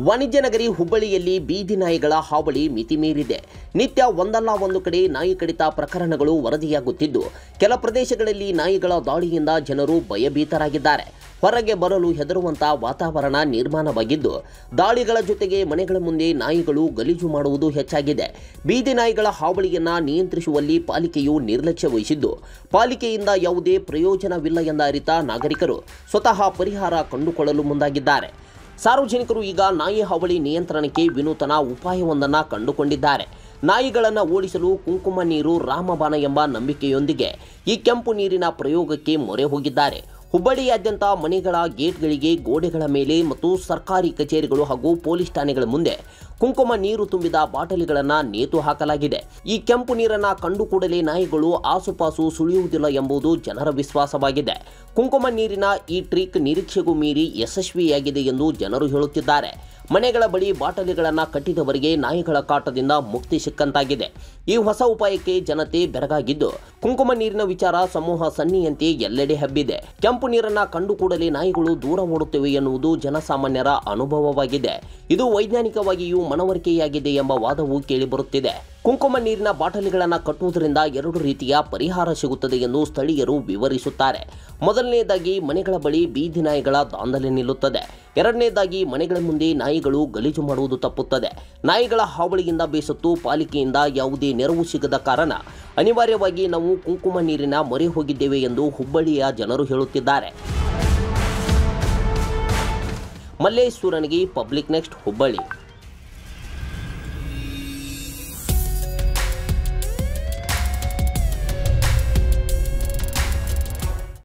ವಾಣಿಜ್ಯ ನಗರಿ ಹುಬ್ಬಳ್ಳಿಯಲ್ಲಿ ಬೀದಿ ನಾಯಿಗಳ ಹಾವಳಿ ಮಿತಿಮೀರಿದೆ. ನಿತ್ಯ ಒಂದಲ್ಲ ಒಂದು ಕಡೆ ನಾಯಿ ಕಡಿತ ಪ್ರಕರಣಗಳು ವರದಿಯಾಗುತ್ತಿದ್ದು, ಕೆಲ ಪ್ರದೇಶಗಳಲ್ಲಿ ನಾಯಿಗಳ ದಾಳಿಯಿಂದ ಜನರು ಭಯಭೀತರಾಗಿದ್ದಾರೆ. ಹೊರಗೆ ಬರಲು ಹೆದರುವಂತ ವಾತಾವರಣ ನಿರ್ಮಾಣವಾಗಿದ್ದು, ದಾಳಿಗಳ ಜೊತೆಗೆ ಮನೆಗಳ ಮುಂದೆ ನಾಯಿಗಳು ಗಲೀಜು ಮಾಡುವುದು ಹೆಚ್ಚಾಗಿದೆ. ಬೀದಿ ನಾಯಿಗಳ ಹಾವಳಿಯನ್ನ ನಿಯಂತ್ರಿಸುವಲ್ಲಿ ಪಾಲಿಕೆಯು ನಿರ್ಲಕ್ಷ್ಯ ವಹಿಸಿದ್ದು, ಪಾಲಿಕೆಯಿಂದ ಯಾವುದೇ ಪ್ರಯೋಜನವಿಲ್ಲ ಎಂದ ಅರಿತ ನಾಗರಿಕರು ಸ್ವತಃ ಪರಿಹಾರ ಕಂಡುಕೊಳ್ಳಲು ಮುಂದಾಗಿದ್ದಾರೆ. ಸಾರ್ವಜನಿಕರು ಈಗ ನಾಯಿ ಹಾವಳಿ ನಿಯಂತ್ರಣಕ್ಕೆ ವಿನೂತನ ಉಪಾಯವೊಂದನ್ನು ಕಂಡುಕೊಂಡಿದ್ದಾರೆ. ನಾಯಿಗಳನ್ನು ಓಡಿಸಲು ಕುಂಕುಮ ನೀರು ರಾಮಬಾಣ ಎಂಬ ನಂಬಿಕೆಯೊಂದಿಗೆ ಈ ಕೆಂಪು ನೀರಿನ ಪ್ರಯೋಗಕ್ಕೆ ಮೊರೆ ಹೋಗಿದ್ದಾರೆ. ಹುಬ್ಬಳ್ಳಿಯಾದ್ಯಂತ ಮನೆಗಳ ಗೇಟ್ಗಳಿಗೆ, ಗೋಡೆಗಳ ಮೇಲೆ ಮತ್ತು ಸರ್ಕಾರಿ ಕಚೇರಿಗಳು ಹಾಗೂ ಪೊಲೀಸ್ ಠಾಣೆಗಳ ಮುಂದೆ ಕುಂಕುಮ ನೀರು ತುಂಬಿದ ಬಾಟಲಿಗಳನ್ನು ನೇತು ಹಾಕಲಾಗಿದೆ. ಈ ಕೆಂಪು ನೀರನ್ನು ಕಂಡು ಕೂಡಲೇ ನಾಯಿಗಳು ಆಸುಪಾಸು ಸುಳಿಯುವುದಿಲ್ಲ ಎಂಬುದು ಜನರ ವಿಶ್ವಾಸವಾಗಿದೆ. ಕುಂಕುಮ ನೀರಿನ ಈ ಟ್ರಿಕ್ ನಿರೀಕ್ಷೆಗೂ ಮೀರಿ ಯಶಸ್ವಿಯಾಗಿದೆ ಎಂದು ಜನರು ಹೇಳುತ್ತಿದ್ದಾರೆ. ಮನೆಗಳ ಬಳಿ ಬಾಟಲಿಗಳನ್ನು ಕಟ್ಟಿದವರಿಗೆ ನಾಯಿಗಳ ಕಾಟದಿಂದ ಮುಕ್ತಿ ಸಿಕ್ಕಂತಾಗಿದೆ. ಈ ಹೊಸ ಉಪಾಯಕ್ಕೆ ಜನತೆ ಬೆರಗಾಗಿದ್ದು, ಕುಂಕುಮ ನೀರಿನ ವಿಚಾರ ಸಮೂಹ ಸನ್ನಿಯಂತೆ ಎಲ್ಲೆಡೆ ಹಬ್ಬಿದೆ. ಕೆಂಪು ನೀರನ್ನ ಕಂಡು ಕೂಡಲೇ ನಾಯಿಗಳು ದೂರ ಓಡುತ್ತವೆ ಎನ್ನುವುದು ಜನಸಾಮಾನ್ಯರ ಅನುಭವವಾಗಿದೆ. ಇದು ವೈಜ್ಞಾನಿಕವಾಗಿಯೂ ಮನವರಿಕೆಯಾಗಿದೆ ಎಂಬ ವಾದವು ಕೇಳಿಬರುತ್ತಿದೆ. ಕುಂಕುಮ ನೀರಿನ ಬಾಟಲಿಗಳನ್ನು ಕಟ್ಟುವುದರಿಂದ 2 ರೀತಿಯ ಪರಿಹಾರ ಸಿಗುತ್ತದೆ ಎಂದು ಸ್ಥಳೀಯರು ವಿವರಿಸುತ್ತಾರೆ. ಮೊದಲನೆಯದಾಗಿ ಮನೆಗಳ ಬಳಿ ಬೀದಿ ನಾಯಿಗಳ ದಾಂಧಲೆ ನಿಲ್ಲುತ್ತದೆ. ಎರಡನೇದಾಗಿ ಮನೆಗಳ ಮುಂದೆ ನಾಯಿಗಳು ಗಲೀಜು ಮಾಡುವುದು ತಪ್ಪುತ್ತದೆ. ನಾಯಿಗಳ ಹಾವಳಿಯಿಂದ ಬೇಸತ್ತು ಪಾಲಿಕೆಯಿಂದ ಯಾವುದೇ ನೆರವು ಸಿಗದ ಕಾರಣ ಅನಿವಾರ್ಯವಾಗಿ ನಾವು ಕುಂಕುಮ ನೀರಿನ ಮೊರೆ ಹೋಗಿದ್ದೇವೆ ಎಂದು ಹುಬ್ಬಳ್ಳಿಯ ಜನರು ಹೇಳುತ್ತಿದ್ದಾರೆ. Mallesh Suranagi, public next, Hubballi.